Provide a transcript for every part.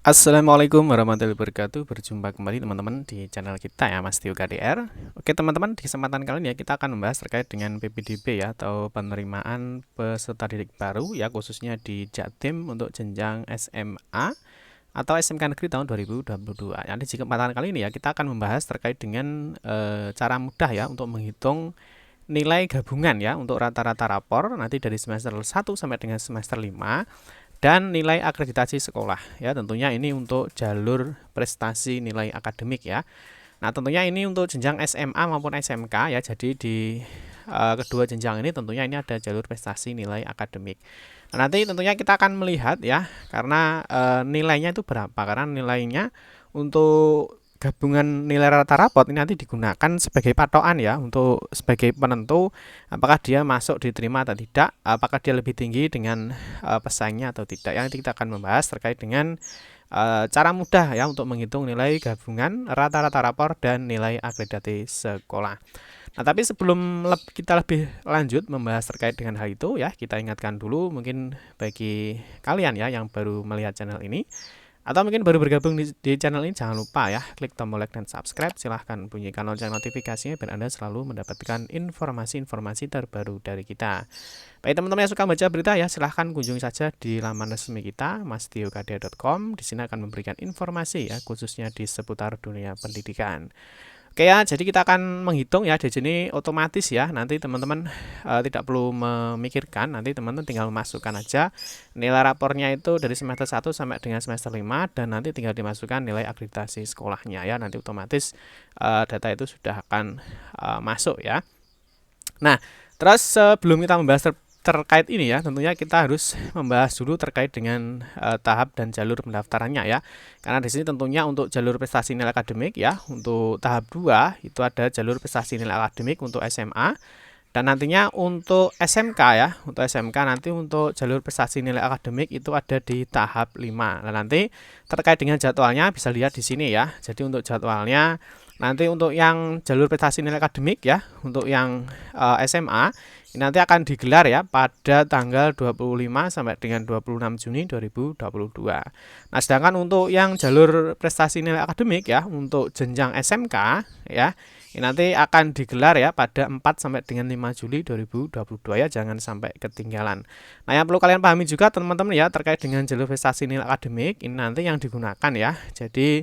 Assalamualaikum warahmatullahi wabarakatuh. Berjumpa kembali teman-teman di channel kita ya, Mas Tio KDR. Oke teman-teman, di kesempatan kali ini ya kita akan membahas terkait dengan PPDB ya, atau penerimaan peserta didik baru ya, khususnya di Jatim untuk jenjang SMA atau SMK Negeri tahun 2022. Jadi di kesempatan kali ini ya kita akan membahas terkait dengan cara mudah ya untuk menghitung nilai gabungan ya untuk rata-rata rapor nanti dari semester 1 sampai dengan semester 5 dan nilai akreditasi sekolah ya, tentunya ini untuk jalur prestasi nilai akademik ya. Nah tentunya ini untuk jenjang SMA maupun SMK ya, jadi di kedua jenjang ini tentunya ini ada jalur prestasi nilai akademik. Nah, nanti tentunya kita akan melihat ya, karena nilainya itu berapa, karena nilainya untuk gabungan nilai rata rapot ini nanti digunakan sebagai patokan ya, untuk sebagai penentu apakah dia masuk diterima atau tidak, apakah dia lebih tinggi dengan pesaingnya atau tidak. Yang nanti kita akan membahas terkait dengan cara mudah ya untuk menghitung nilai gabungan rata-rata rapor dan nilai akreditasi sekolah. Nah, tapi sebelum kita lebih lanjut membahas terkait dengan hal itu ya, kita ingatkan dulu mungkin bagi kalian ya yang baru melihat channel ini atau mungkin baru bergabung di channel ini, jangan lupa ya klik tombol like dan subscribe. Silahkan bunyikan lonceng notifikasinya biar Anda selalu mendapatkan informasi-informasi terbaru dari kita. Bagi teman-teman yang suka baca berita ya, silahkan kunjungi saja di laman resmi kita mastiokadia.com. Di sini akan memberikan informasi ya khususnya di seputar dunia pendidikan. Oke ya, jadi kita akan menghitung ya di sini otomatis ya. Nanti teman-teman tidak perlu memikirkan, nanti teman-teman tinggal masukkan aja nilai rapornya itu dari semester 1 sampai dengan semester 5 dan nanti tinggal dimasukkan nilai akreditasi sekolahnya ya. Nanti otomatis data itu sudah akan masuk ya. Nah, terus sebelum kita membahas terkait ini ya, tentunya kita harus membahas dulu terkait dengan tahap dan jalur pendaftarannya ya. Karena di sini tentunya untuk jalur prestasi nilai akademik ya, untuk tahap 2 itu ada jalur prestasi nilai akademik untuk SMA. Dan nantinya untuk SMK ya, untuk SMK nanti untuk jalur prestasi nilai akademik itu ada di tahap 5. Nah, nanti terkait dengan jadwalnya bisa lihat di sini ya. Jadi untuk jadwalnya nanti untuk yang jalur prestasi nilai akademik ya, untuk yang SMA ini nanti akan digelar ya pada tanggal 25 sampai dengan 26 Juni 2022. Nah, sedangkan untuk yang jalur prestasi nilai akademik ya, untuk jenjang SMK ya, ini nanti akan digelar ya pada 4 sampai dengan 5 Juli 2022 ya, jangan sampai ketinggalan. Nah, yang perlu kalian pahami juga teman-teman ya terkait dengan jalur prestasi nilai akademik ini nanti yang digunakan ya. Jadi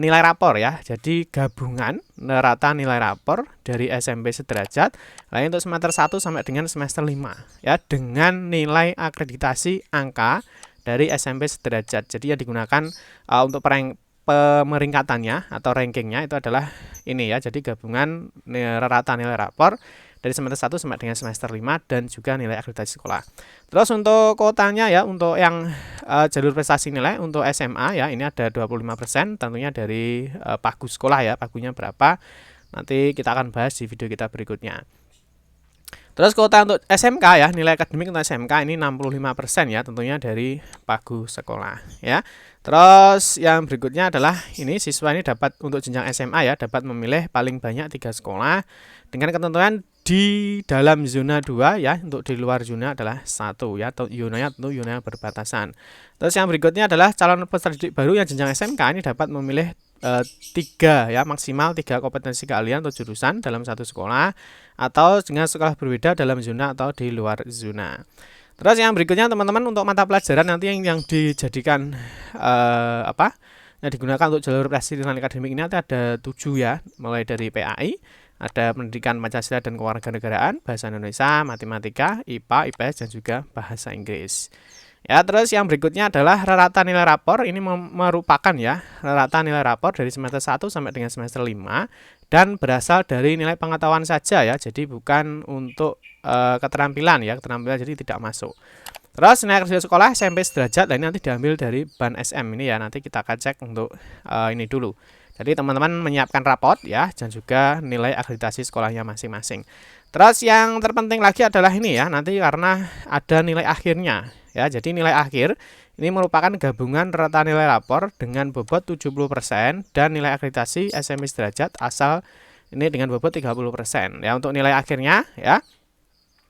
nilai rapor ya. Jadi gabungan rata nilai rapor dari SMP sederajat lain untuk semester 1 sampai dengan semester 5 ya, dengan nilai akreditasi angka dari SMP sederajat. Jadi yang digunakan untuk pemeringkatannya atau rankingnya itu adalah ini ya. Jadi gabungan rata nilai rapor dari semester 1 sampai dengan semester 5 dan juga nilai akreditasi sekolah. Terus untuk kuotanya ya, untuk yang jalur prestasi nilai untuk SMA ya, ini ada 25% tentunya dari pagu sekolah ya, pagunya berapa nanti kita akan bahas di video kita berikutnya. Terus kuota untuk SMK ya, nilai akademik untuk SMK ini 65% ya, tentunya dari pagu sekolah ya. Terus yang berikutnya adalah ini siswa ini dapat untuk jenjang SMA ya, dapat memilih paling banyak 3 sekolah dengan ketentuan di dalam zona 2 ya, untuk di luar zona adalah 1 ya, atau zonanya tentu zona berbatasan. Terus yang berikutnya adalah calon peserta didik baru yang jenjang SMK ini dapat memilih 3 ya, maksimal 3 kompetensi keahlian atau jurusan dalam satu sekolah atau dengan sekolah berbeda dalam zona atau di luar zona. Terus yang berikutnya teman-teman untuk mata pelajaran nanti yang dijadikan yang digunakan untuk jalur prestasi nilai akademik ini nanti ada 7 ya, mulai dari PAI, ada pendidikan Pancasila dan kewarganegaraan, bahasa Indonesia, matematika, IPA, IPS dan juga bahasa Inggris. Ya, terus yang berikutnya adalah rata nilai rapor. Ini merupakan ya rata nilai rapor dari semester 1 sampai dengan semester 5 dan berasal dari nilai pengetahuan saja ya. Jadi bukan untuk keterampilan ya, keterampilan jadi tidak masuk. Terus nilai akreditasi sekolah SMP sederajat, ini nanti diambil dari ban SM ini ya. Nanti kita akan cek untuk ini dulu. Jadi teman-teman menyiapkan rapot ya dan juga nilai akreditasi sekolahnya masing-masing. Terus yang terpenting lagi adalah ini ya, nanti karena ada nilai akhirnya ya. Jadi nilai akhir ini merupakan gabungan rata nilai rapor dengan bobot 70% dan nilai akreditasi SMP sederajat asal ini dengan bobot 30% ya untuk nilai akhirnya ya.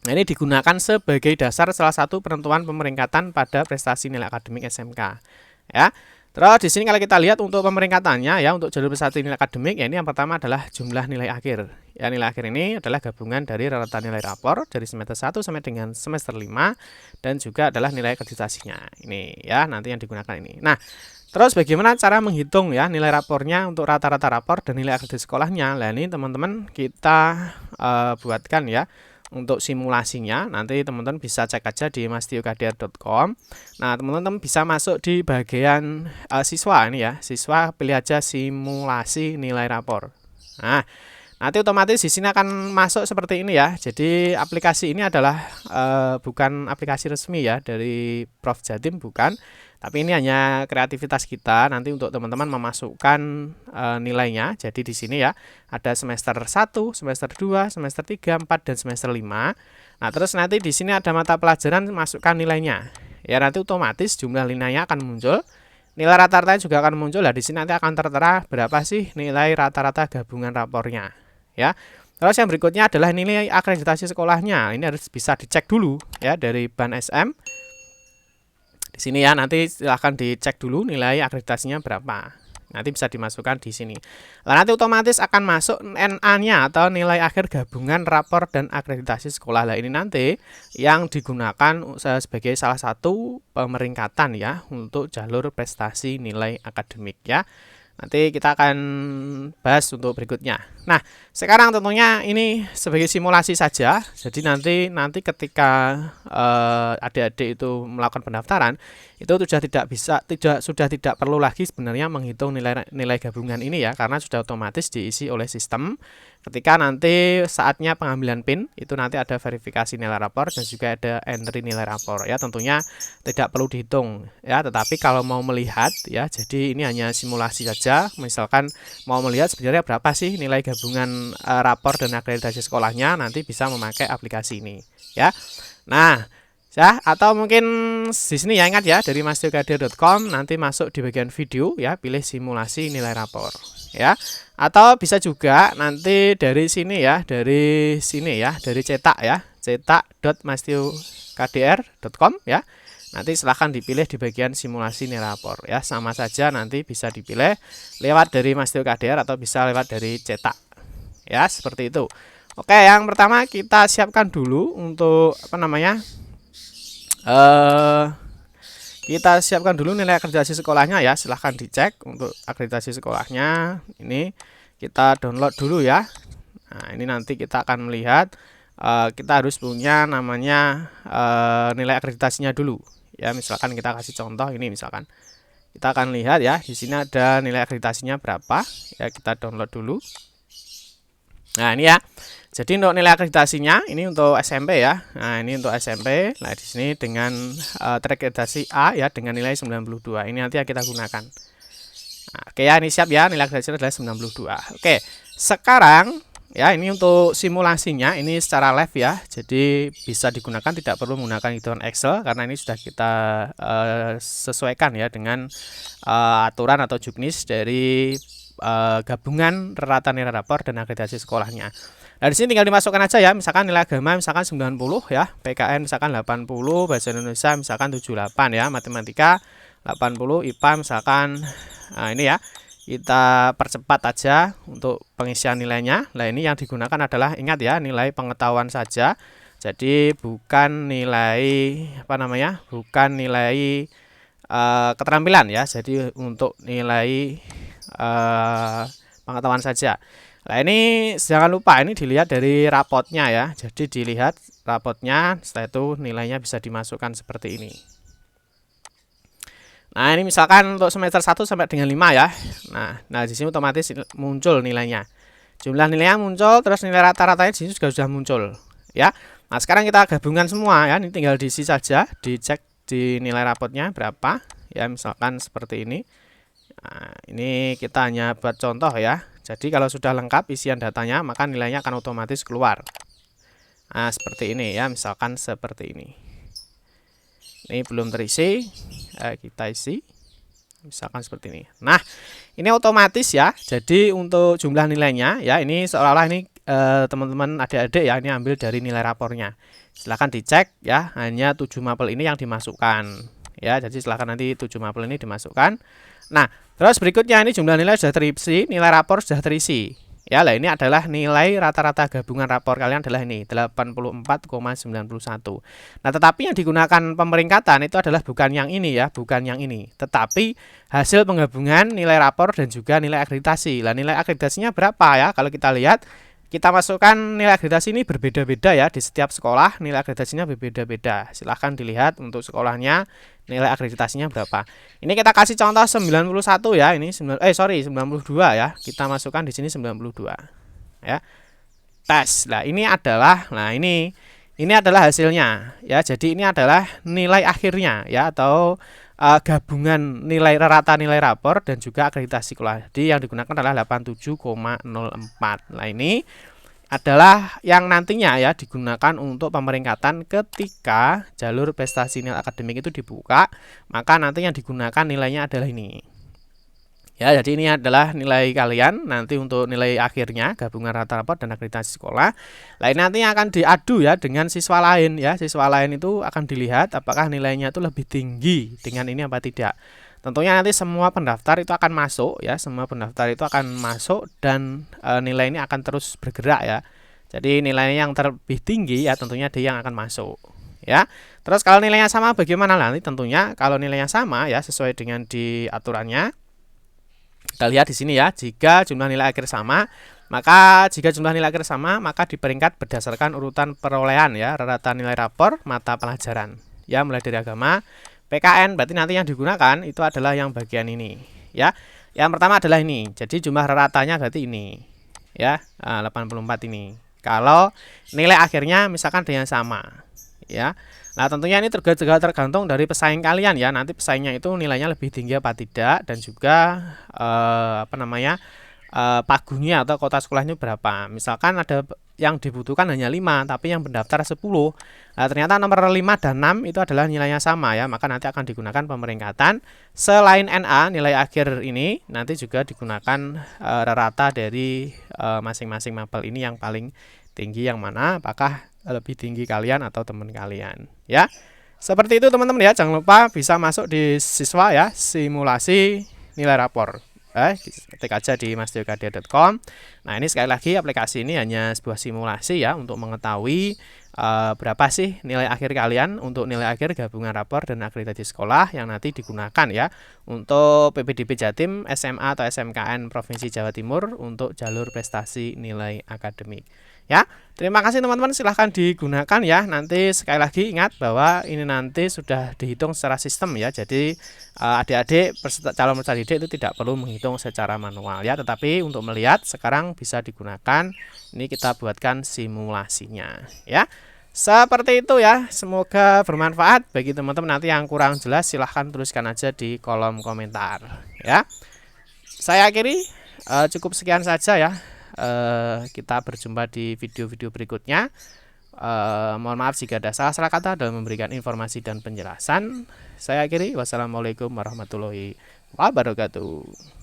Nah, ini digunakan sebagai dasar salah satu penentuan pemeringkatan pada prestasi nilai akademik SMK. ya. Terus di sini kalau kita lihat untuk pemeringkatannya ya, untuk jalur peserta nilai akademik ya, ini yang pertama adalah jumlah nilai akhir. Ya, nilai akhir ini adalah gabungan dari rata nilai rapor dari semester 1 sampai dengan semester 5 dan juga adalah nilai akreditasinya. Ini ya, nanti yang digunakan ini. Nah, terus bagaimana cara menghitung ya nilai rapornya untuk rata-rata rapor dan nilai akreditasi sekolahnya? Nah, ini teman-teman kita buatkan ya. Untuk simulasinya nanti teman-teman bisa cek aja di mastiukdr.com. Nah, teman-teman bisa masuk di bagian siswa ini ya. Siswa pilih aja simulasi nilai rapor. Nah, nanti otomatis di sini akan masuk seperti ini ya. Jadi aplikasi ini adalah bukan aplikasi resmi ya dari Prof Jatim, bukan. Tapi ini hanya kreativitas kita nanti untuk teman-teman memasukkan nilainya. Jadi di sini ya ada semester 1, semester 2, semester 3, 4 dan semester 5. Nah, terus nanti di sini ada mata pelajaran, masukkan nilainya. Ya, nanti otomatis jumlah nilainya akan muncul. Nilai rata-rata juga akan muncul. Nah, di sini nanti akan tertera berapa sih nilai rata-rata gabungan rapornya. Ya. Terus yang berikutnya adalah nilai akreditasi sekolahnya. Ini harus bisa dicek dulu ya dari Ban SM. Di sini ya, nanti silahkan dicek dulu nilai akreditasinya berapa. Nanti bisa dimasukkan di sini. Lalu nanti otomatis akan masuk NA-nya atau nilai akhir gabungan rapor dan akreditasi sekolah. Nah, ini nanti yang digunakan sebagai salah satu pemeringkatan ya untuk jalur prestasi nilai akademik ya. Nanti kita akan bahas untuk berikutnya. Nah, sekarang tentunya ini sebagai simulasi saja. Jadi nanti ketika adik-adik itu melakukan pendaftaran, itu sudah tidak perlu lagi sebenarnya menghitung nilai gabungan ini ya, karena sudah otomatis diisi oleh sistem. Ketika nanti saatnya pengambilan PIN, itu nanti ada verifikasi nilai rapor dan juga ada entry nilai rapor ya. Tentunya tidak perlu dihitung ya, tetapi kalau mau melihat ya, jadi ini hanya simulasi saja. Misalkan mau melihat sebenarnya berapa sih nilai gabungan rapor dan akreditasi sekolahnya, nanti bisa memakai aplikasi ini ya. Nah, ya, atau mungkin di sini ya, ingat ya, dari mastiukdr.com nanti masuk di bagian video ya, pilih simulasi nilai rapor ya. Atau bisa juga nanti dari sini ya, dari cetak ya, cetak.mastiukdr.com ya. Nanti silahkan dipilih di bagian simulasi nilai rapor ya, sama saja nanti bisa dipilih lewat dari mastiukdr atau bisa lewat dari cetak ya, seperti itu. Oke, yang pertama kita siapkan dulu untuk kita siapkan dulu nilai akreditasi sekolahnya ya. Silahkan dicek untuk akreditasi sekolahnya. Ini kita download dulu ya. Nah, ini nanti kita akan melihat kita harus punya namanya nilai akreditasinya dulu ya. Misalkan kita kasih contoh ini, misalkan kita akan lihat ya, di sini ada nilai akreditasinya berapa ya, kita download dulu. Nah, ini ya. Jadi untuk nilai akreditasinya ini untuk SMP ya. Nah, ini untuk SMP. Nah, di sini dengan terakreditasi A ya dengan nilai 92. Ini nanti yang kita gunakan. Nah, oke ya, ini siap ya, nilai akreditasi adalah 92. Oke. Sekarang ya, ini untuk simulasinya ini secara live ya. Jadi bisa digunakan, tidak perlu menggunakan hitungan Excel karena ini sudah kita sesuaikan ya dengan aturan atau juknis dari gabungan rata nilai rapor dan akreditasi sekolahnya. Nah, di sini tinggal dimasukkan aja ya, misalkan nilai agama misalkan 90 ya, PKN misalkan 80, bahasa Indonesia misalkan 78 ya, matematika 80, IPA misalkan ini ya. Kita percepat aja untuk pengisian nilainya. Nah, ini yang digunakan adalah, ingat ya, nilai pengetahuan saja. Jadi bukan nilai bukan nilai keterampilan ya. Jadi untuk nilai pengetahuan saja. Nah, ini jangan lupa ini dilihat dari rapotnya ya. Jadi dilihat rapotnya, setelah itu nilainya bisa dimasukkan seperti ini. Nah, ini misalkan untuk semester 1 sampai dengan 5 ya. Nah di sini otomatis muncul nilainya. Jumlah nilainya muncul, terus nilai rata-ratanya di sini juga sudah muncul ya. Nah, sekarang kita gabungan semua ya. Ini tinggal diisi saja, dicek di nilai rapotnya berapa ya, misalkan seperti ini. Nah, ini kita hanya buat contoh ya. Jadi kalau sudah lengkap isian datanya, maka nilainya akan otomatis keluar. Nah, seperti ini ya, misalkan seperti ini. Ini belum terisi, kita isi. Misalkan seperti ini. Nah, ini otomatis ya. Jadi untuk jumlah nilainya ya, ini seolah-olah ini teman-teman adik-adik ya, ini ambil dari nilai rapornya. Silahkan dicek ya, hanya 7 mapel ini yang dimasukkan Ya, jadi silahkan nanti 7 mapel ini dimasukkan. Nah, terus berikutnya ini jumlah nilai sudah terisi, nilai rapor sudah terisi. Ya, lah ini adalah nilai rata-rata gabungan rapor kalian adalah ini 84,91. Nah, tetapi yang digunakan pemeringkatan itu adalah bukan yang ini ya, bukan yang ini. Tetapi hasil penggabungan nilai rapor dan juga nilai akreditasi. Lah, nilai akreditasinya berapa ya? Kalau kita lihat, kita masukkan nilai akreditasi ini berbeda-beda ya di setiap sekolah, nilai akreditasinya berbeda-beda. Silahkan dilihat untuk sekolahnya nilai akreditasinya berapa. Ini kita kasih contoh 91 ya, ini 92 ya. Kita masukkan di sini 92 ya. Tes. Nah, ini adalah hasilnya ya. Jadi ini adalah nilai akhirnya ya, atau gabungan nilai rata nilai rapor dan juga akreditasi sekolah. Jadi yang digunakan adalah 87,04. Nah, ini adalah yang nantinya ya digunakan untuk pemeringkatan ketika jalur prestasi nilai akademik itu dibuka, maka nanti yang digunakan nilainya adalah ini. Ya, jadi ini adalah nilai kalian nanti untuk nilai akhirnya gabungan rata rapor dan akreditasi sekolah. Lain nanti akan diadu ya dengan siswa lain ya. Siswa lain itu akan dilihat apakah nilainya itu lebih tinggi dengan ini apa tidak. Tentunya nanti semua pendaftar itu akan masuk ya, semua pendaftar itu akan masuk dan nilai ini akan terus bergerak ya. Jadi nilainya yang terlebih tinggi ya tentunya dia yang akan masuk ya. Terus kalau nilainya sama bagaimana? Nanti tentunya kalau nilainya sama ya sesuai dengan di aturannya. Kita lihat di sini ya, jika jumlah nilai akhir sama, maka diperingkat berdasarkan urutan perolehan ya, rata nilai rapor mata pelajaran. Ya, mulai dari agama, PKN, berarti nanti yang digunakan itu adalah yang bagian ini ya. Yang pertama adalah ini. Jadi jumlah ratanya berarti ini ya, 84 ini. Kalau nilai akhirnya misalkan dengan sama ya. Nah, tentunya ini tergantung dari pesaing kalian ya. Nanti pesaingnya itu nilainya lebih tinggi apa tidak, dan juga pagunya atau kota sekolahnya berapa. Misalkan ada yang dibutuhkan hanya 5 tapi yang pendaftar 10. Nah, ternyata nomor 5 dan 6 itu adalah nilainya sama ya, maka nanti akan digunakan pemeringkatan. Selain NA nilai akhir ini nanti juga digunakan rata dari masing-masing mapel ini yang paling tinggi yang mana, apakah lebih tinggi kalian atau teman kalian ya. Seperti itu teman-teman ya. Jangan lupa bisa masuk di siswa ya, simulasi nilai rapor. Ketik aja di mastiokadia.com. Nah, ini sekali lagi aplikasi ini hanya sebuah simulasi ya untuk mengetahui berapa sih nilai akhir kalian untuk nilai akhir gabungan rapor dan akreditasi sekolah yang nanti digunakan ya untuk PPDB Jatim, SMA atau SMKN Provinsi Jawa Timur untuk jalur prestasi nilai akademik. Ya, terima kasih teman-teman, silahkan digunakan ya. Nanti sekali lagi ingat bahwa ini nanti sudah dihitung secara sistem ya. Jadi adik-adik calon peserta didik itu tidak perlu menghitung secara manual ya, tetapi untuk melihat sekarang bisa digunakan. Ini kita buatkan simulasinya ya. Seperti itu ya. Semoga bermanfaat bagi teman-teman. Nanti yang kurang jelas silahkan tuliskan aja di kolom komentar ya. Saya akhiri, cukup sekian saja ya. Kita berjumpa di video-video berikutnya. Mohon maaf jika ada salah-salah kata dalam memberikan informasi dan penjelasan. Saya akhiri, wassalamualaikum warahmatullahi wabarakatuh.